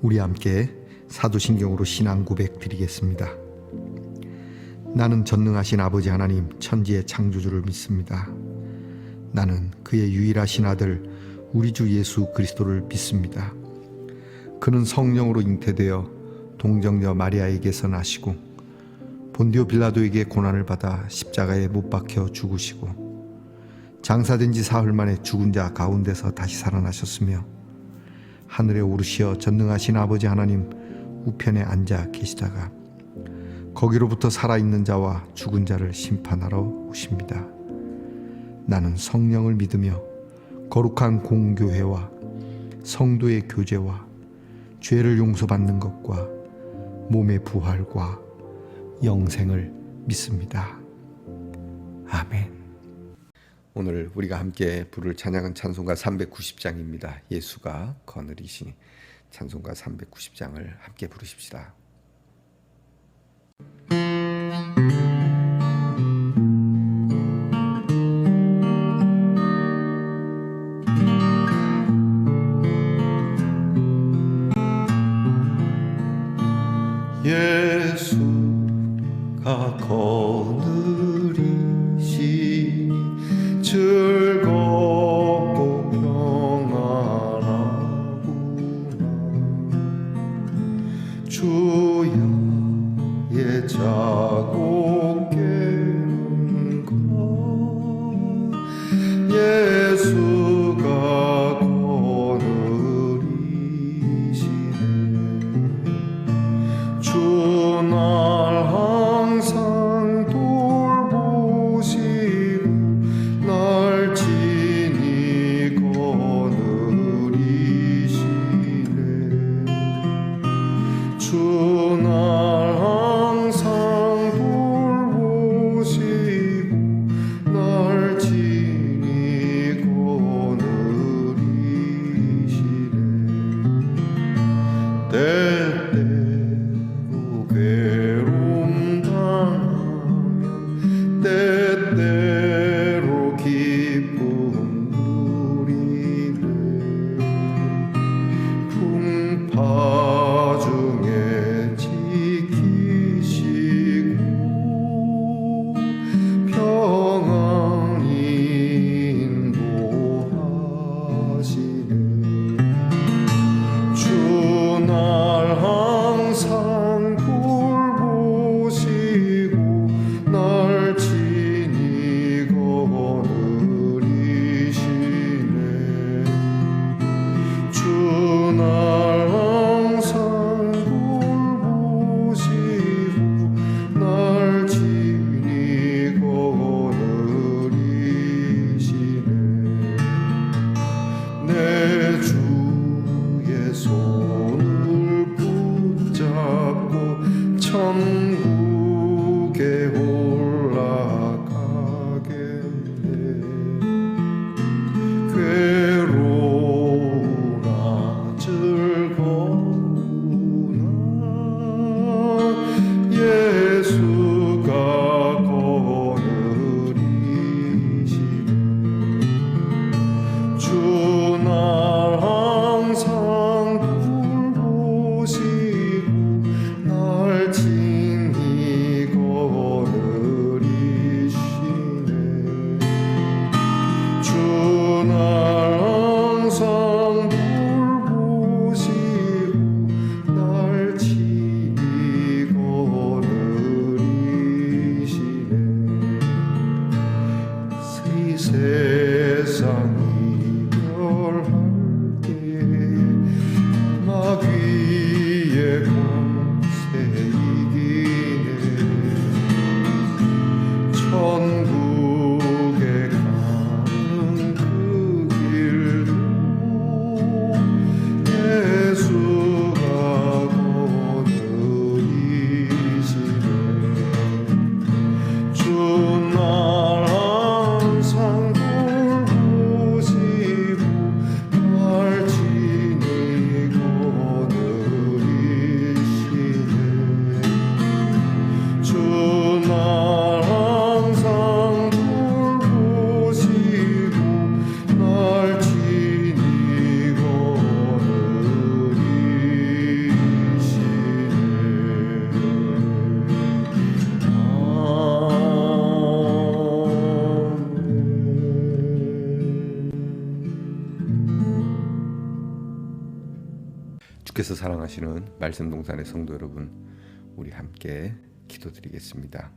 우리 함께 사도신경으로 신앙 고백 드리겠습니다. 나는 전능하신 아버지 하나님 천지의 창조주를 믿습니다. 나는 그의 유일하신 아들 우리 주 예수 그리스도를 믿습니다. 그는 성령으로 잉태되어 동정녀 마리아에게서 나시고 본디오 빌라도에게 고난을 받아 십자가에 못 박혀 죽으시고 장사된 지 사흘 만에 죽은 자 가운데서 다시 살아나셨으며 하늘에 오르시어 전능하신 아버지 하나님 우편에 앉아 계시다가 거기로부터 살아있는 자와 죽은 자를 심판하러 오십니다. 나는 성령을 믿으며 거룩한 공교회와 성도의 교제와 죄를 용서받는 것과 몸의 부활과 영생을 믿습니다. 아멘. 오늘 우리가 함께 부를 찬양은 찬송가 390장입니다. 예수가 거느리시니 찬송가 390장을 함께 부르십시다. 예수가 거느리시니 즐겁고 평안하구나. 주야의 자고 깨는 것 예수가 거느리시네. 주 날 항상 돌보시고 날 친히 거느리시네. 주 날 항상 돌보시고 날 친히 거느리시네. 때때로 괴로움 당하면 때때로 기쁨 누리네. 풍파 중에 지키시고 평안히 인도하시네. 주 날 항상 돌보시고 날 친히 거느리시네. 주 날 항상 돌보시고 날 친히 거느리시네. 내 주의 손을 붙잡고 천국에 올라가겠네. 괴로우나 즐거우나 예수가 거느리시네. 주 날 항상 돌보시고 날 친히 거느리시네. 주 날 항상 돌보시고 날 친히 거느리시네. 이 세상 이별할 때에 주께서 사랑하시는 말씀 동산의 성도 여러분, 우리 함께 기도드리겠습니다.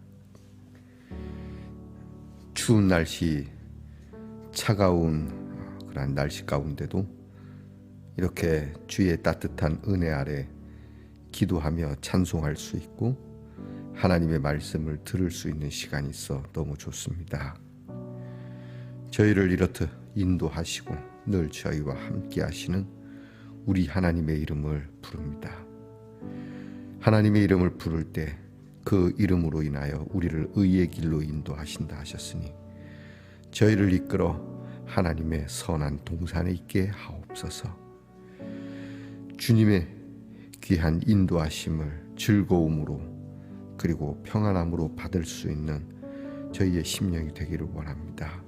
추운 날씨, 차가운 그런 날씨 가운데도 이렇게 주의 따뜻한 은혜 아래 기도하며 찬송할 수 있고 하나님의 말씀을 들을 수 있는 시간이 있어 너무 좋습니다. 저희를 이렇듯 인도하시고 늘 저희와 함께 하시는 우리 하나님의 이름을 부릅니다. 하나님의 이름을 부를 때 그 이름으로 인하여 우리를 의의 길로 인도하신다 하셨으니 저희를 이끌어 하나님의 선한 동산에 있게 하옵소서. 주님의 귀한 인도하심을 즐거움으로 그리고 평안함으로 받을 수 있는 저희의 심령이 되기를 원합니다.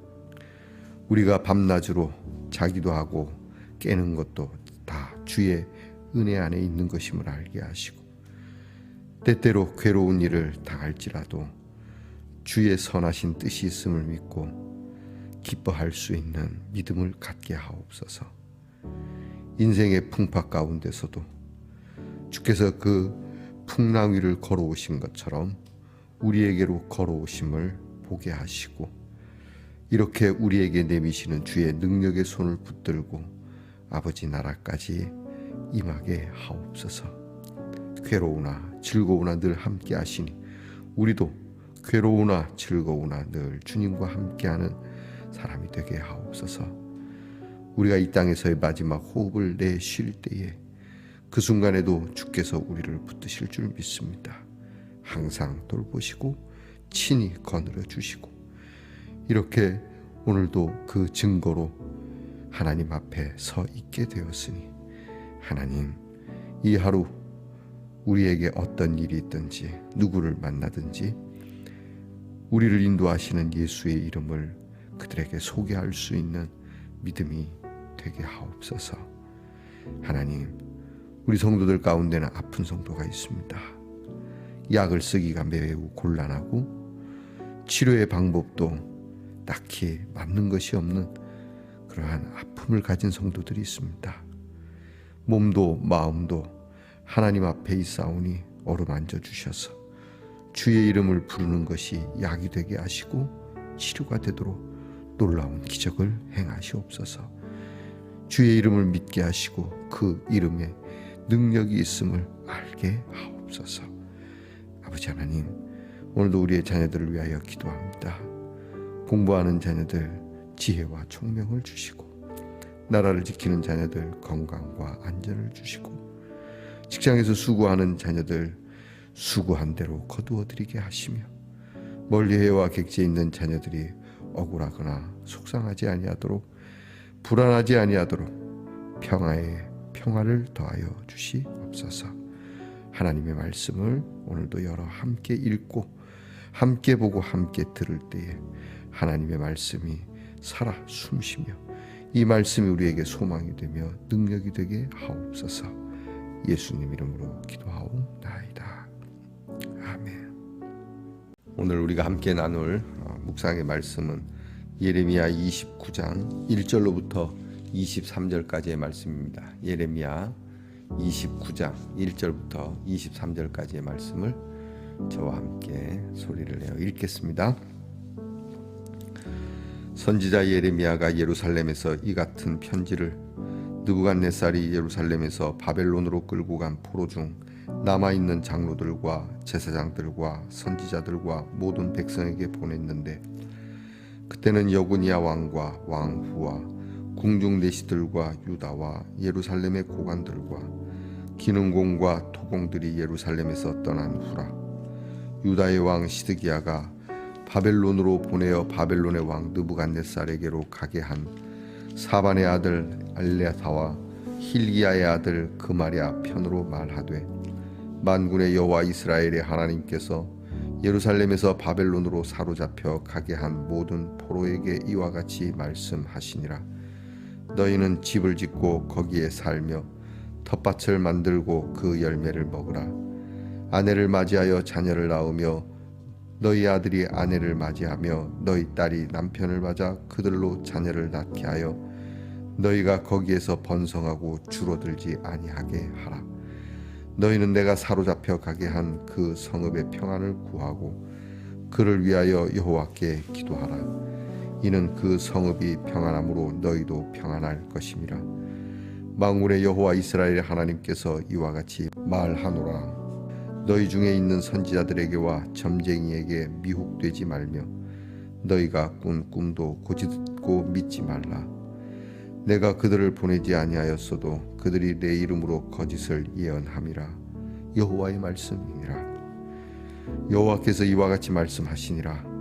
우리가 밤낮으로 자기도 하고 깨는 것도 다 주의 은혜 안에 있는 것임을 알게 하시고 때때로 괴로운 일을 당할지라도 주의 선하신 뜻이 있음을 믿고 기뻐할 수 있는 믿음을 갖게 하옵소서. 인생의 풍파 가운데서도 주께서 그 풍랑 위를 걸어오신 것처럼 우리에게로 걸어오심을 보게 하시고 이렇게 우리에게 내미시는 주의 능력의 손을 붙들고 아버지 나라까지 임하게 하옵소서. 괴로우나 즐거우나 늘 함께 하시니 우리도 괴로우나 즐거우나 늘 주님과 함께하는 사람이 되게 하옵소서. 우리가 이 땅에서의 마지막 호흡을 내쉴 때에 그 순간에도 주께서 우리를 붙드실 줄 믿습니다. 항상 돌보시고 친히 거느려 주시고 이렇게 오늘도 그 증거로 하나님 앞에 서 있게 되었으니 하나님, 이 하루 우리에게 어떤 일이 있든지 누구를 만나든지 우리를 인도하시는 예수의 이름을 그들에게 소개할 수 있는 믿음이 되게 하옵소서. 하나님, 우리 성도들 가운데는 아픈 성도가 있습니다. 약을 쓰기가 매우 곤란하고 치료의 방법도 딱히 맞는 것이 없는 그러한 아픔을 가진 성도들이 있습니다. 몸도 마음도 하나님 앞에 있사오니 어루만져 주셔서 주의 이름을 부르는 것이 약이 되게 하시고 치료가 되도록 놀라운 기적을 행하시옵소서. 주의 이름을 믿게 하시고 그 이름에 능력이 있음을 알게 하옵소서. 아버지 하나님, 오늘도 우리의 자녀들을 위하여 기도합니다. 공부하는 자녀들 지혜와 총명을 주시고 나라를 지키는 자녀들 건강과 안전을 주시고 직장에서 수고하는 자녀들 수고한 대로 거두어드리게 하시며 멀리 해와 객지에 있는 자녀들이 억울하거나 속상하지 아니하도록 불안하지 아니하도록 평화에 평화를 더하여 주시옵소서. 하나님의 말씀을 오늘도 여러 함께 읽고 함께 보고 함께 들을 때에 하나님의 말씀이 살아 숨쉬며 이 말씀이 우리에게 소망이 되며 능력이 되게 하옵소서. 예수님 이름으로 기도하옵나이다. 아멘. 오늘 우리가 함께 나눌 묵상의 말씀은 예레미야 29장 1절로부터 23절까지의 말씀입니다. 예레미야 29장 1절부터 23절까지의 말씀을 저와 함께 소리를 내어 읽겠습니다. 선지자 예레미야가 예루살렘에서 이 같은 편지를 느부갓네살이 예루살렘에서 바벨론으로 끌고 간 포로 중 남아있는 장로들과 제사장들과 선지자들과 모든 백성에게 보냈는데 그때는 여고니아 왕과 왕후와 궁중 내시들과 유다와 예루살렘의 고관들과 기능공과 토공들이 예루살렘에서 떠난 후라. 유다의 왕 시드기야가 바벨론으로 보내어 바벨론의 왕 느부갓네살에게로 가게 한 사반의 아들 알레사와 힐기야의 아들 그마랴 편으로 말하되 만군의 여호와 이스라엘의 하나님께서 예루살렘에서 바벨론으로 사로잡혀 가게 한 모든 포로에게 이와 같이 말씀하시니라. 너희는 집을 짓고 거기에 살며 텃밭을 만들고 그 열매를 먹으라. 아내를 맞이하여 자녀를 낳으며 너희 아들이 아내를 맞이하며 너희 딸이 남편을 맞아 그들로 자녀를 낳게 하여 너희가 거기에서 번성하고 줄어들지 아니하게 하라. 너희는 내가 사로잡혀 가게 한 그 성읍의 평안을 구하고 그를 위하여 여호와께 기도하라. 이는 그 성읍이 평안함으로 너희도 평안할 것임이라. 만군의 여호와 이스라엘의 하나님께서 이와 같이 말하노라. 너희 중에 있는 선지자들에게와 점쟁이에게 미혹되지 말며 너희가 꾼 꿈도 고지듣고 믿지 말라. 내가 그들을 보내지 아니하였어도 그들이 내 이름으로 거짓을 예언함이라. 여호와의 말씀이니라. 여호와께서 이와 같이 말씀하시니라.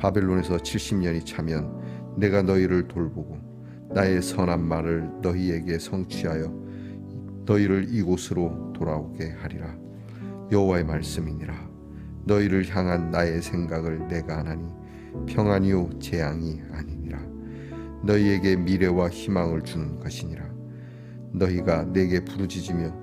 바벨론에서 70년이 차면 내가 너희를 돌보고 나의 선한 말을 너희에게 성취하여 너희를 이곳으로 돌아오게 하리라. 여호와의 말씀이니라. 너희를 향한 나의 생각을 내가 아나니 평안이요 재앙이 아니니라. 너희에게 미래와 희망을 주는 것이니라. 너희가 내게 부르짖으며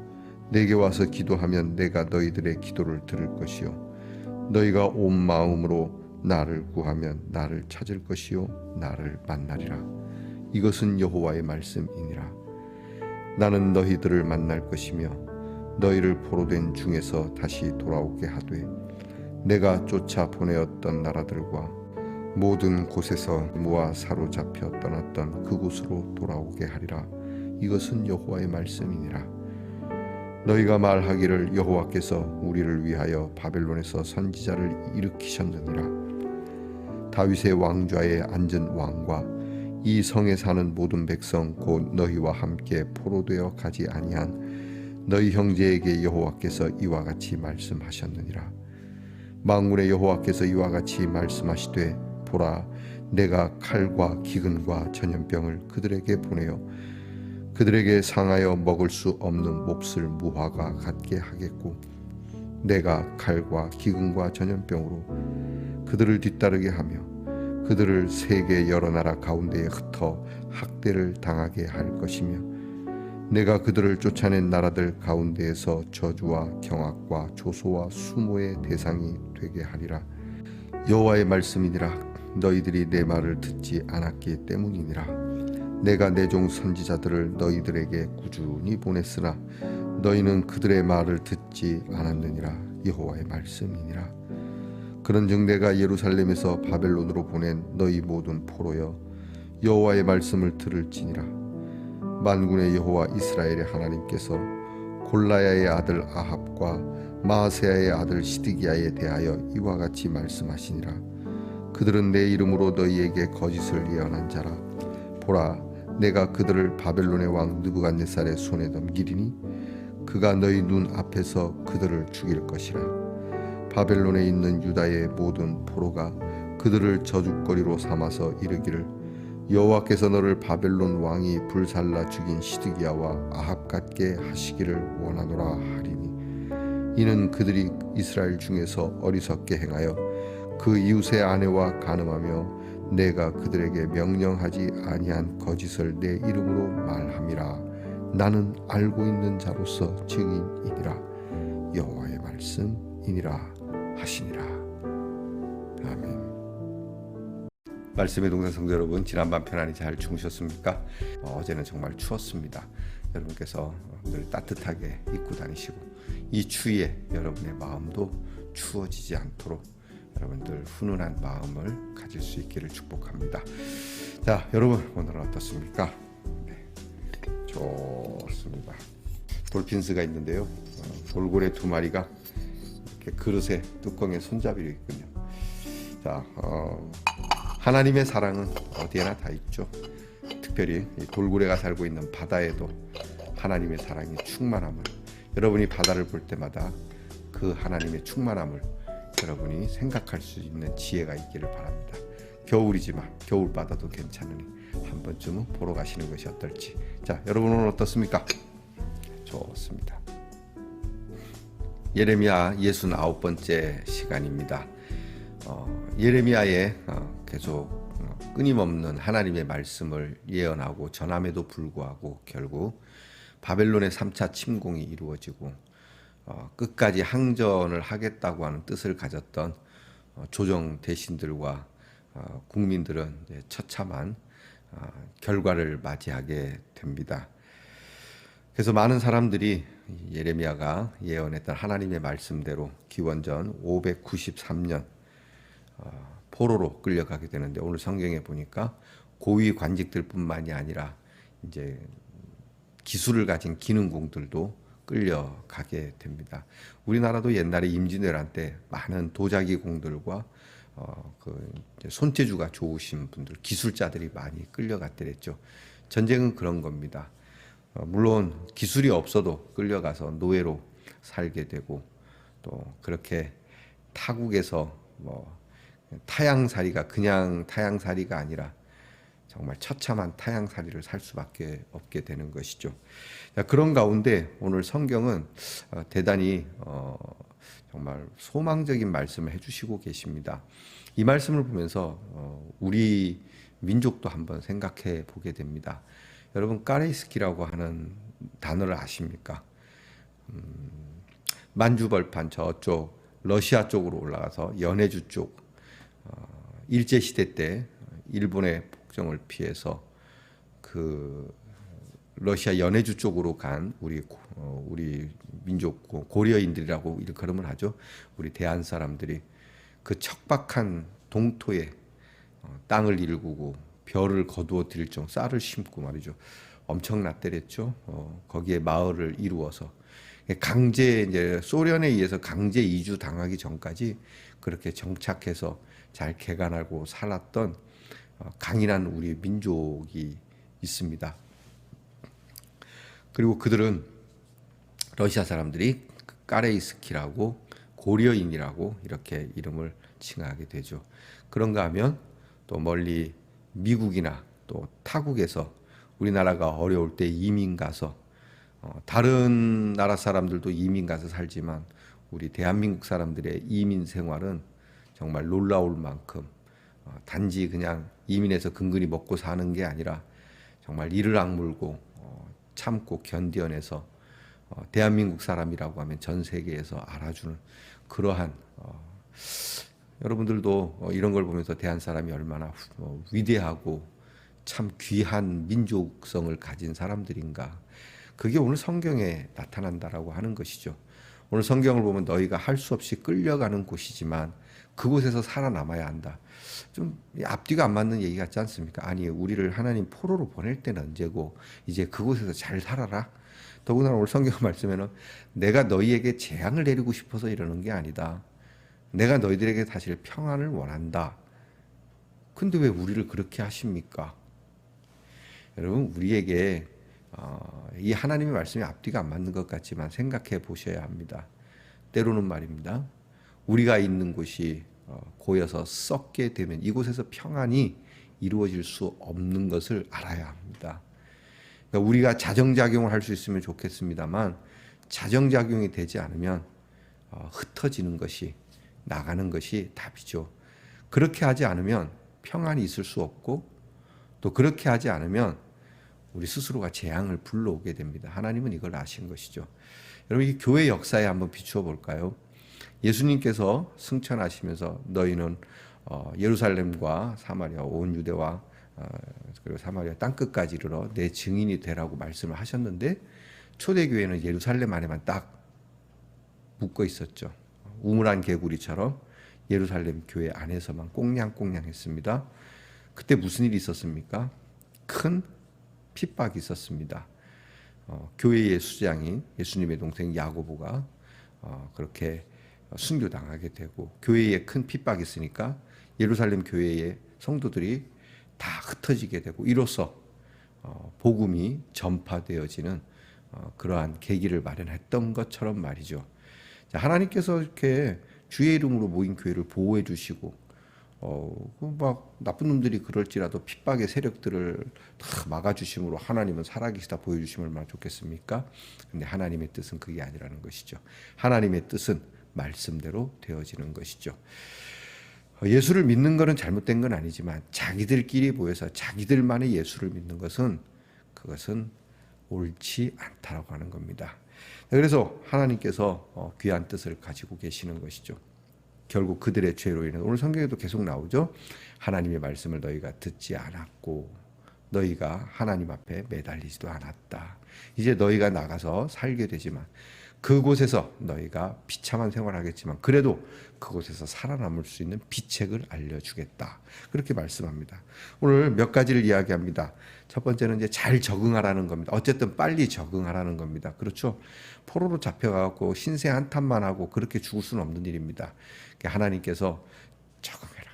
내게 와서 기도하면 내가 너희들의 기도를 들을 것이요 너희가 온 마음으로 나를 구하면 나를 찾을 것이요 나를 만나리라. 이것은 여호와의 말씀이니라. 나는 너희들을 만날 것이며 너희를 포로된 중에서 다시 돌아오게 하되 내가 쫓아 보내었던 나라들과 모든 곳에서 모아 사로잡혀 떠났던 그곳으로 돌아오게 하리라. 이것은 여호와의 말씀이니라. 너희가 말하기를 여호와께서 우리를 위하여 바벨론에서 선지자를 일으키셨느니라. 다윗의 왕좌에 앉은 왕과 이 성에 사는 모든 백성 곧 너희와 함께 포로되어 가지 아니한 너희 형제에게 여호와께서 이와 같이 말씀하셨느니라. 만군의 여호와께서 이와 같이 말씀하시되 보라, 내가 칼과 기근과 전염병을 그들에게 보내어 그들에게 상하여 먹을 수 없는 몹쓸 무화과 같게 하겠고 내가 칼과 기근과 전염병으로 그들을 뒤따르게 하며 그들을 세계 여러 나라 가운데에 흩어 학대를 당하게 할 것이며 내가 그들을 쫓아낸 나라들 가운데에서 저주와 경악과 조소와 수모의 대상이 되게 하리라. 여호와의 말씀이니라. 너희들이 내 말을 듣지 않았기 때문이니라. 내가 내 종 선지자들을 너희들에게 꾸준히 보냈으나 너희는 그들의 말을 듣지 않았느니라. 여호와의 말씀이니라. 그런즉 내가 예루살렘에서 바벨론으로 보낸 너희 모든 포로여 여호와의 말씀을 들을지니라. 만군의 여호와 이스라엘의 하나님께서 골라야의 아들 아합과 마아세야의 아들 시드기야에 대하여 이와 같이 말씀하시니라. 그들은 내 이름으로 너희에게 거짓을 예언한 자라. 보라, 내가 그들을 바벨론의 왕 느부갓네살의 손에 넘기리니 그가 너희 눈 앞에서 그들을 죽일 것이라. 바벨론에 있는 유다의 모든 포로가 그들을 저주거리로 삼아서 이르기를 여호와께서 너를 바벨론 왕이 불살라 죽인 시드기야와 아합 같게 하시기를 원하노라 하리니 이는 그들이 이스라엘 중에서 어리석게 행하여 그 이웃의 아내와 간음하며 내가 그들에게 명령하지 아니한 거짓을 내 이름으로 말함이라. 나는 알고 있는 자로서 증인이니라. 여호와의 말씀이니라 하시니라. 아멘. 말씀의 동산 성도 여러분, 지난밤 편안히 잘 주무셨습니까? 어제는 정말 추웠습니다. 여러분께서 늘 따뜻하게 입고 다니시고 이 추위에 여러분의 마음도 추워지지 않도록 여러분들 훈훈한 마음을 가질 수 있기를 축복합니다. 자, 여러분 오늘은 어떻습니까? 네, 좋습니다. 돌핀스가 있는데요. 돌고래 2마리가 이렇게 그릇에 뚜껑에 손잡이로 있군요. 자, 하나님의 사랑은 어디에나 다 있죠. 특별히 이 돌고래가 살고 있는 바다에도 하나님의 사랑이 충만함을, 여러분이 바다를 볼 때마다 그 하나님의 충만함을 여러분이 생각할 수 있는 지혜가 있기를 바랍니다. 겨울이지만 겨울바다도 괜찮으니 한 번쯤은 보러 가시는 것이 어떨지. 자, 여러분은 어떻습니까? 좋습니다. 예레미야 69번째 시간입니다. 예레미야의 계속 끊임없는 하나님의 말씀을 예언하고 전함에도 불구하고 결국 바벨론의 3차 침공이 이루어지고 끝까지 항전을 하겠다고 하는 뜻을 가졌던 조정 대신들과 국민들은 처참한 결과를 맞이하게 됩니다. 그래서 많은 사람들이 예레미야가 예언했던 하나님의 말씀대로 기원전 593년 포로로 끌려가게 되는데, 오늘 성경에 보니까 고위 관직들뿐만이 아니라 이제 기술을 가진 기능공들도 끌려가게 됩니다. 우리나라도 옛날에 임진왜란 때 많은 도자기 공들과 손재주가 좋으신 분들, 기술자들이 많이 끌려갔더랬죠. 전쟁은 그런 겁니다. 물론 기술이 없어도 끌려가서 노예로 살게 되고, 또 그렇게 타국에서 타양살이가 그냥 타양살이가 아니라 정말 처참한 타양살이를 살 수밖에 없게 되는 것이죠. 그런 가운데 오늘 성경은 대단히 정말 소망적인 말씀을 해주시고 계십니다. 이 말씀을 보면서 우리 민족도 한번 생각해 보게 됩니다. 여러분, 까레이스키라고 하는 단어를 아십니까? 만주벌판 저쪽 러시아 쪽으로 올라가서 연해주 쪽 일제 시대 때 일본의 폭정을 피해서 그 러시아 연해주 쪽으로 간 우리 민족 고려인들이라고 일컬음을 하죠. 우리 대한 사람들이 그 척박한 동토에 땅을 일구고 벼를 거두어 드릴 정도 쌀을 심고 말이죠. 엄청났대랬죠. 거기에 마을을 이루어서 이제 소련에 의해서 강제 이주 당하기 전까지 그렇게 정착해서 잘 개간하고 살았던 강인한 우리 민족이 있습니다. 그리고 그들은 러시아 사람들이 까레이스키라고 고려인이라고 이렇게 이름을 칭하게 되죠. 그런가 하면 또 멀리 미국이나 또 타국에서 우리나라가 어려울 때 이민 가서 다른 나라 사람들도 이민 가서 살지만 우리 대한민국 사람들의 이민 생활은 정말 놀라울 만큼 단지 그냥 이민해서 근근히 먹고 사는 게 아니라 정말 이를 악물고 참고 견뎌내서 대한민국 사람이라고 하면 전 세계에서 알아주는 그러한 여러분들도 이런 걸 보면서 대한 사람이 얼마나 위대하고 참 귀한 민족성을 가진 사람들인가, 그게 오늘 성경에 나타난다라고 하는 것이죠. 오늘 성경을 보면 너희가 할 수 없이 끌려가는 곳이지만 그곳에서 살아남아야 한다. 좀 앞뒤가 안 맞는 얘기 같지 않습니까? 아니, 우리를 하나님 포로로 보낼 때는 언제고 이제 그곳에서 잘 살아라. 더군다나 오늘 성경 말씀에는 내가 너희에게 재앙을 내리고 싶어서 이러는 게 아니다. 내가 너희들에게 사실 평안을 원한다. 근데 왜 우리를 그렇게 하십니까? 여러분, 우리에게 이 하나님의 말씀이 앞뒤가 안 맞는 것 같지만 생각해 보셔야 합니다. 때로는 말입니다. 우리가 있는 곳이 고여서 썩게 되면 이곳에서 평안이 이루어질 수 없는 것을 알아야 합니다. 그러니까 우리가 자정작용을 할 수 있으면 좋겠습니다만 자정작용이 되지 않으면 흩어지는 것이, 나가는 것이 답이죠. 그렇게 하지 않으면 평안이 있을 수 없고, 또 그렇게 하지 않으면 우리 스스로가 재앙을 불러오게 됩니다. 하나님은 이걸 아신 것이죠. 여러분, 이 교회 역사에 한번 비추어 볼까요? 예수님께서 승천하시면서 너희는 예루살렘과 사마리아 온 유대와 그리고 사마리아 땅끝까지 이르러 내 증인이 되라고 말씀을 하셨는데, 초대교회는 예루살렘 안에만 딱 묶어 있었죠. 우물안 개구리처럼 예루살렘 교회 안에서만 꽁냥꽁냥했습니다. 그때 무슨 일이 있었습니까? 큰 핍박이 있었습니다. 교회의 수장인 예수님의 동생 야고보가 그렇게 순교당하게 되고, 교회에 큰 핍박이 있으니까 예루살렘 교회의 성도들이 다 흩어지게 되고, 이로써 복음이 전파되어지는 그러한 계기를 마련했던 것처럼 말이죠. 하나님께서 이렇게 주의 이름으로 모인 교회를 보호해 주시고, 막 나쁜 놈들이 그럴지라도 핍박의 세력들을 다 막아주심으로 하나님은 살아계시다 보여주시면 얼마나 좋겠습니까? 근데 하나님의 뜻은 그게 아니라는 것이죠. 하나님의 뜻은 말씀대로 되어지는 것이죠. 예수를 믿는 것은 잘못된 건 아니지만 자기들끼리 모여서 자기들만의 예수를 믿는 것은, 그것은 옳지 않다라고 하는 겁니다. 그래서 하나님께서 귀한 뜻을 가지고 계시는 것이죠. 결국 그들의 죄로 인해 오늘 성경에도 계속 나오죠. 하나님의 말씀을 너희가 듣지 않았고 너희가 하나님 앞에 매달리지도 않았다. 이제 너희가 나가서 살게 되지만 그곳에서 너희가 비참한 생활을 하겠지만 그래도 그곳에서 살아남을 수 있는 비책을 알려주겠다. 그렇게 말씀합니다. 오늘 몇 가지를 이야기합니다. 첫 번째는 이제 잘 적응하라는 겁니다. 어쨌든 빨리 적응하라는 겁니다. 그렇죠? 포로로 잡혀가고 신세 한탄만 하고 그렇게 죽을 수는 없는 일입니다. 하나님께서 적응해라.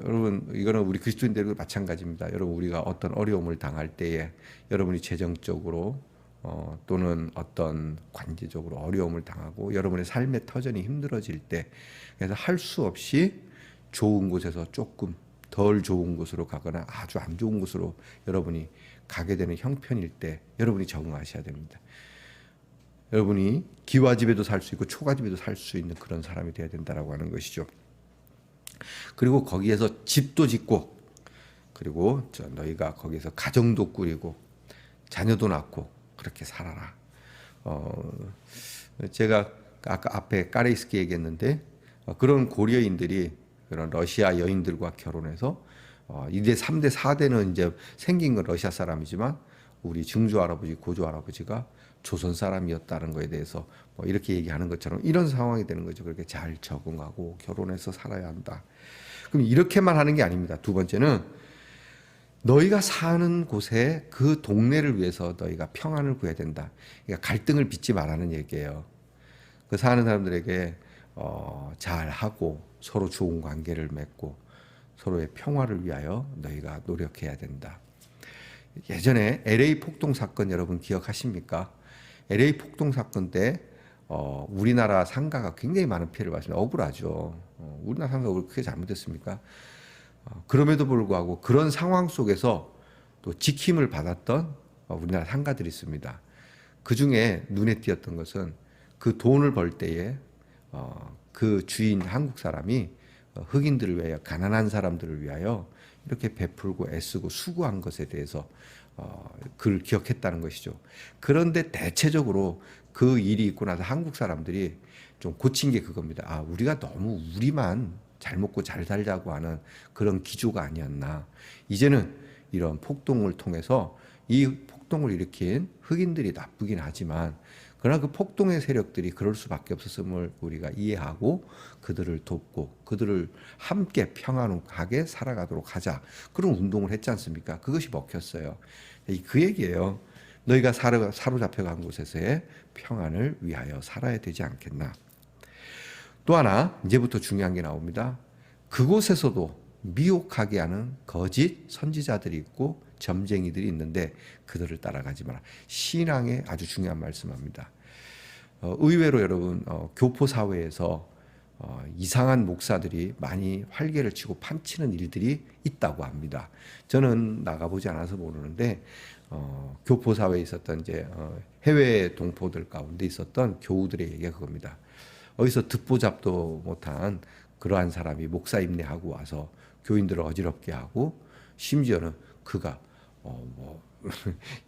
여러분 이거는 우리 그리스도인들도 마찬가지입니다. 여러분 우리가 어떤 어려움을 당할 때에 여러분이 재정적으로 또는 어떤 관계적으로 어려움을 당하고 여러분의 삶의 터전이 힘들어질 때 그래서 할 수 없이 좋은 곳에서 조금 덜 좋은 곳으로 가거나 아주 안 좋은 곳으로 여러분이 가게 되는 형편일 때 여러분이 적응하셔야 됩니다. 여러분이 기와집에도 살 수 있고 초가집에도 살 수 있는 그런 사람이 되어야 된다라고 하는 것이죠. 그리고 거기에서 집도 짓고 그리고 너희가 거기에서 가정도 꾸리고 자녀도 낳고 그렇게 살아라. 제가 아까 앞에 까레이스키 얘기했는데 그런 고려인들이 그런 러시아 여인들과 결혼해서 2대, 3대, 4대는 이제 생긴 건 러시아 사람이지만 우리 증조 할아버지, 고조 할아버지가 조선 사람이었다는 거에 대해서 뭐 이렇게 얘기하는 것처럼 이런 상황이 되는 거죠. 그렇게 잘 적응하고 결혼해서 살아야 한다. 그럼 이렇게만 하는 게 아닙니다. 두 번째는 너희가 사는 곳에 그 동네를 위해서 너희가 평안을 구해야 된다. 그러니까 갈등을 빚지 말라는 얘기예요. 그 사는 사람들에게 잘하고 서로 좋은 관계를 맺고 서로의 평화를 위하여 너희가 노력해야 된다. 예전에 LA 폭동 사건 여러분 기억하십니까? LA 폭동 사건 때 우리나라 상가가 굉장히 많은 피해를 봤습니다. 억울하죠. 우리나라 상가가 그렇게 잘못했습니까? 그럼에도 불구하고 그런 상황 속에서 또 지킴을 받았던 우리나라 상가들이 있습니다. 그 중에 눈에 띄었던 것은 그 돈을 벌 때에 그 주인 한국 사람이 흑인들을 위하여 가난한 사람들을 위하여 이렇게 베풀고 애쓰고 수고한 것에 대해서 그를 기억했다는 것이죠. 그런데 대체적으로 그 일이 있고 나서 한국 사람들이 좀 고친 게 그겁니다. 아, 우리가 너무 우리만 잘 먹고 잘 살자고 하는 그런 기조가 아니었나. 이제는 이런 폭동을 통해서 이 폭동을 일으킨 흑인들이 나쁘긴 하지만 그러나 그 폭동의 세력들이 그럴 수밖에 없었음을 우리가 이해하고 그들을 돕고 그들을 함께 평안하게 살아가도록 하자. 그런 운동을 했지 않습니까? 그것이 먹혔어요. 그 얘기예요. 너희가 사로잡혀간 곳에서의 평안을 위하여 살아야 되지 않겠나. 또 하나 이제부터 중요한 게 나옵니다. 그곳에서도 미혹하게 하는 거짓 선지자들이 있고 점쟁이들이 있는데 그들을 따라가지 마라. 신앙의 아주 중요한 말씀합니다. 의외로 여러분 교포 사회에서 이상한 목사들이 많이 활개를 치고 판치는 일들이 있다고 합니다. 저는 나가보지 않아서 모르는데 교포 사회에 있었던 이제 해외 동포들 가운데 있었던 교우들의 얘기가 그겁니다. 어디서 듣보잡도 못한 그러한 사람이 목사 임례하고 와서 교인들을 어지럽게 하고 심지어는 그가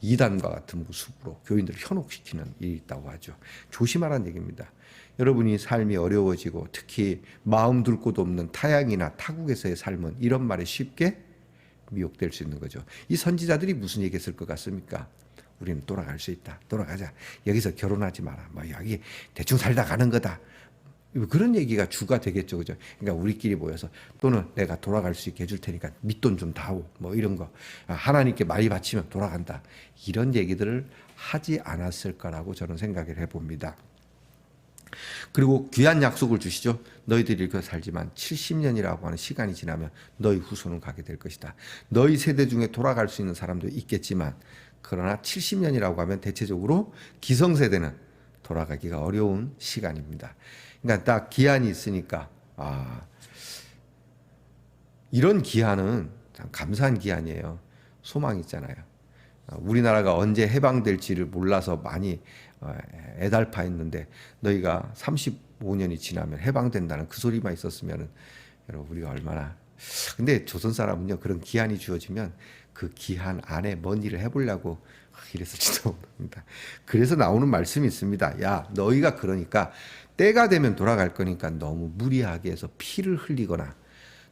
이단과 같은 모습으로 교인들을 현혹시키는 일이 있다고 하죠. 조심하라는 얘기입니다. 여러분이 삶이 어려워지고 특히 마음 둘 곳 없는 타향이나 타국에서의 삶은 이런 말에 쉽게 미혹될 수 있는 거죠. 이 선지자들이 무슨 얘기했을 것 같습니까? 우리는 돌아갈 수 있다. 돌아가자. 여기서 결혼하지 마라. 뭐 여기 대충 살다 가는 거다. 그런 얘기가 주가 되겠죠, 그죠? 그러니까 우리끼리 모여서 또는 내가 돌아갈 수 있게 해줄 테니까 밑돈 좀 다오, 뭐 이런 거. 하나님께 많이 바치면 돌아간다. 이런 얘기들을 하지 않았을 거라고 저는 생각을 해봅니다. 그리고 귀한 약속을 주시죠. 너희들이 이렇게 살지만 70년이라고 하는 시간이 지나면 너희 후손은 가게 될 것이다. 너희 세대 중에 돌아갈 수 있는 사람도 있겠지만 그러나 70년이라고 하면 대체적으로 기성세대는 돌아가기가 어려운 시간입니다. 그러니까 딱 기한이 있으니까 이런 기한은 참 감사한 기한이에요. 소망이 있잖아요. 우리나라가 언제 해방될지를 몰라서 많이 애달파했는데 너희가 35년이 지나면 해방된다는 그 소리만 있었으면 여러분 우리가 얼마나. 근데 조선 사람은요 그런 기한이 주어지면 그 기한 안에 뭔 일을 해보려고 이랬을지도 모릅니다. 그래서 나오는 말씀이 있습니다. 야 너희가 그러니까 때가 되면 돌아갈 거니까 너무 무리하게 해서 피를 흘리거나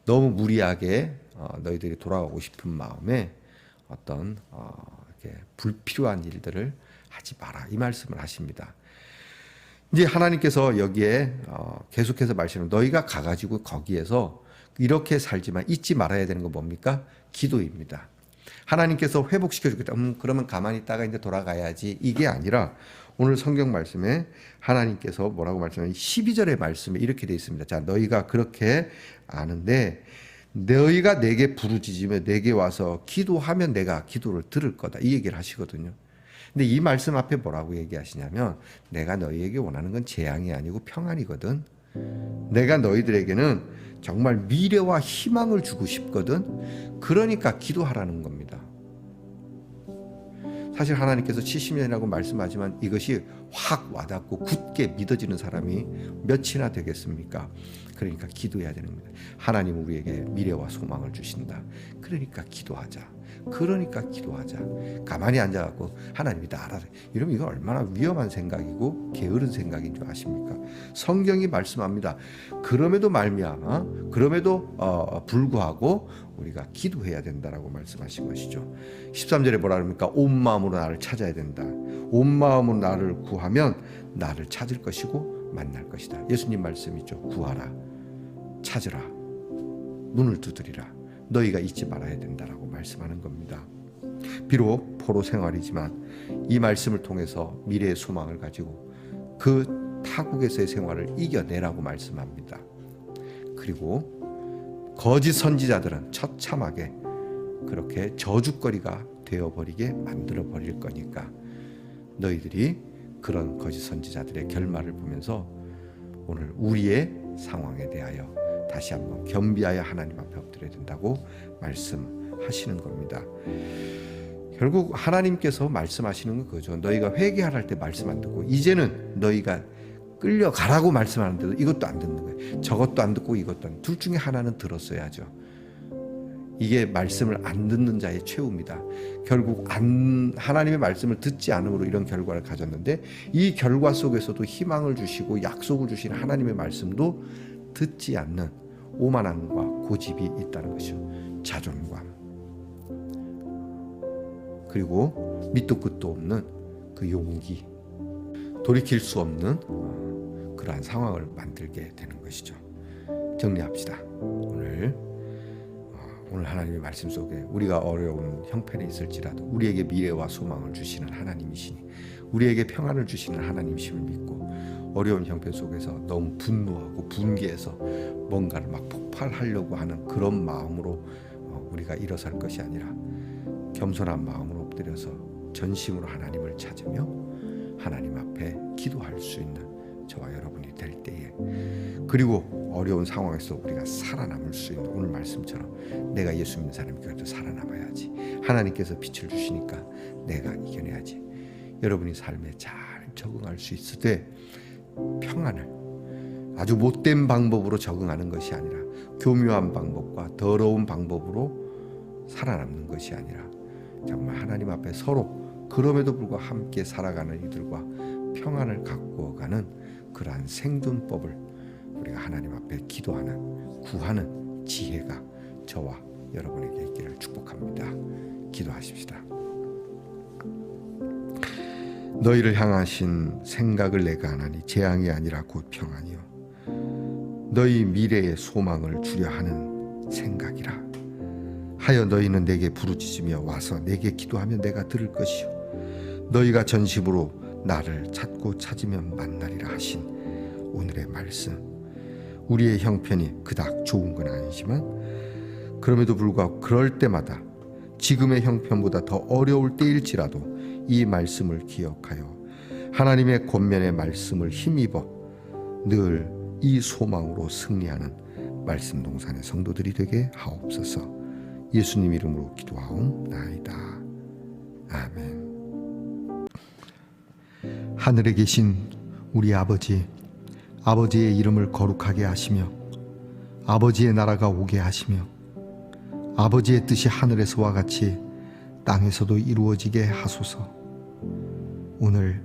너무 무리하게 너희들이 돌아가고 싶은 마음에 어떤 이렇게 불필요한 일들을 하지 마라, 이 말씀을 하십니다. 이제 하나님께서 여기에 계속해서 말씀을, 너희가 가가지고 거기에서 이렇게 살지만 잊지 말아야 되는 건 뭡니까? 기도입니다. 하나님께서 회복시켜 주겠다. 그러면 가만히 있다가 이제 돌아가야지, 이게 아니라 오늘 성경 말씀에 하나님께서 뭐라고 말씀하냐면 12절의 말씀에 이렇게 되어 있습니다. 자, 너희가 그렇게 아는데 너희가 내게 부르짖으며 내게 와서 기도하면 내가 기도를 들을 거다, 이 얘기를 하시거든요. 근데 이 말씀 앞에 뭐라고 얘기하시냐면, 내가 너희에게 원하는 건 재앙이 아니고 평안이거든. 내가 너희들에게는 정말 미래와 희망을 주고 싶거든. 그러니까 기도하라는 겁니다. 사실 하나님께서 70년이라고 말씀하지만 이것이 확 와닿고 굳게 믿어지는 사람이 몇이나 되겠습니까? 그러니까 기도해야 되는 겁니다. 하나님 우리에게 미래와 소망을 주신다. 그러니까 기도하자. 그러니까 기도하자. 가만히 앉아갖고 하나님이 다 알아서, 이러면 이거 얼마나 위험한 생각이고 게으른 생각인 줄 아십니까? 성경이 말씀합니다. 그럼에도 말미암아, 그럼에도 불구하고 우리가 기도해야 된다라고 말씀하신 것이죠. 13절에 뭐라 그럽니까? 온 마음으로 나를 찾아야 된다. 온 마음으로 나를 구하면 나를 찾을 것이고 만날 것이다. 예수님 말씀이죠. 구하라, 찾으라, 문을 두드리라. 너희가 잊지 말아야 된다라고 말씀하는 겁니다. 비록 포로 생활이지만 이 말씀을 통해서 미래의 소망을 가지고 그 타국에서의 생활을 이겨내라고 말씀합니다. 그리고 거짓 선지자들은 처참하게 그렇게 저주거리가 되어버리게 만들어 버릴 거니까 너희들이 그런 거짓 선지자들의 결말을 보면서 오늘 우리의 상황에 대하여 다시 한번 겸비하여 하나님 앞에 엎드려야 된다고 말씀하시는 겁니다. 결국 하나님께서 말씀하시는 건 그거죠. 너희가 회개할 때 말씀 안 듣고 이제는 너희가 끌려가라고 말씀하는데도 이것도 안 듣는 거예요. 저것도 안 듣고 이것도 안, 둘 중에 하나는 들었어야죠. 이게 말씀을 안 듣는 자의 최후입니다. 결국 하나님의 말씀을 듣지 않음으로 이런 결과를 가졌는데, 이 결과 속에서도 희망을 주시고 약속을 주시는 하나님의 말씀도 듣지 않는 오만함과 고집이 있다는 것이죠. 자존감, 그리고 밑도 끝도 없는 그 용기, 돌이킬 수 없는 그러한 상황을 만들게 되는 것이죠. 정리합시다. 오늘 하나님의 말씀 속에 우리가 어려운 형편에 있을지라도 우리에게 미래와 소망을 주시는 하나님이시니, 우리에게 평안을 주시는 하나님이심을 믿고, 어려운 형편 속에서 너무 분노하고 분개해서 뭔가를 막 폭발하려고 하는 그런 마음으로 우리가 일어설 것이 아니라 겸손한 마음으로 엎드려서 전심으로 하나님을 찾으며 하나님 앞에 기도할 수 있는 저와 여러분이 될 때에, 그리고 어려운 상황에서 우리가 살아남을 수 있는, 오늘 말씀처럼 내가 예수 믿는 사람이 그래도 살아남아야지, 하나님께서 빛을 주시니까 내가 이겨내야지, 여러분이 삶에 잘 적응할 수 있을 때 평안을 아주 못된 방법으로 적응하는 것이 아니라 교묘한 방법과 더러운 방법으로 살아남는 것이 아니라 정말 하나님 앞에 서로 그럼에도 불구하고 함께 살아가는 이들과 평안을 가꾸어가는 그러한 생존법을 우리가 하나님 앞에 기도하는, 구하는 지혜가 저와 여러분에게 있기를 축복합니다. 기도하십시다. 너희를 향하신 생각을 내가 하나니 재앙이 아니라 곧 평안이요 너희 미래의 소망을 주려 하는 생각이라 하여 너희는 내게 부르짖으며 와서 내게 기도하면 내가 들을 것이요 너희가 전심으로 나를 찾고 찾으면 만나리라 하신 오늘의 말씀, 우리의 형편이 그닥 좋은 건 아니지만 그럼에도 불구하고 그럴 때마다 지금의 형편보다 더 어려울 때일지라도 이 말씀을 기억하여 하나님의 권면의 말씀을 힘입어 늘 이 소망으로 승리하는 말씀 동산의 성도들이 되게 하옵소서. 예수님 이름으로 기도하옵나이다. 아멘. 하늘에 계신 우리 아버지, 아버지의 이름을 거룩하게 하시며 아버지의 나라가 오게 하시며 아버지의 뜻이 하늘에서와 같이 땅에서도 이루어지게 하소서. 오늘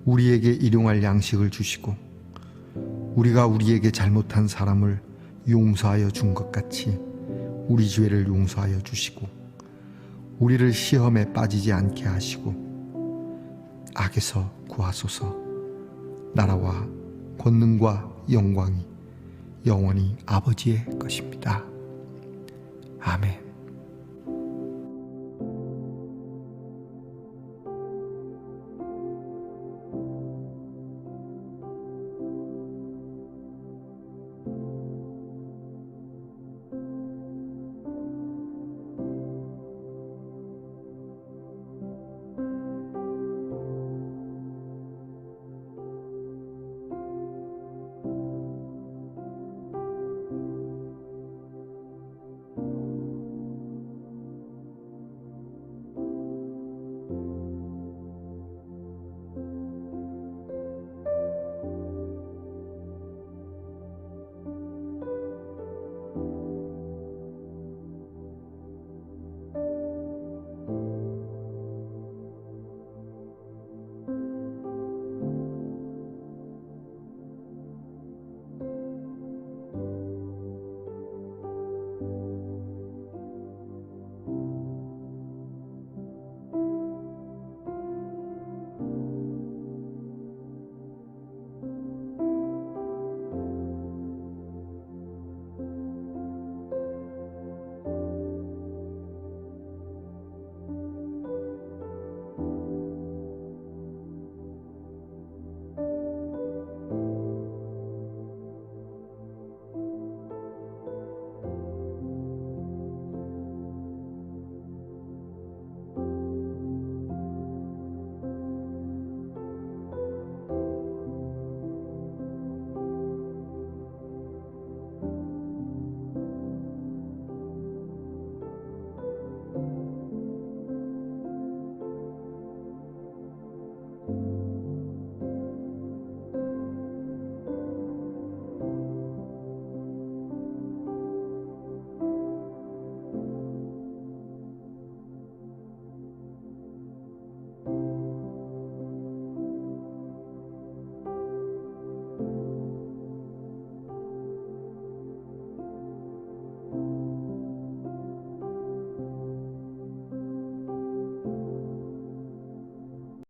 우리에게 일용할 양식을 주시고 우리가 우리에게 잘못한 사람을 용서하여 준 것 같이 우리 죄를 용서하여 주시고 우리를 시험에 빠지지 않게 하시고 악에서 구하소서. 나라와 권능과 영광이 영원히 아버지의 것입니다. 아멘.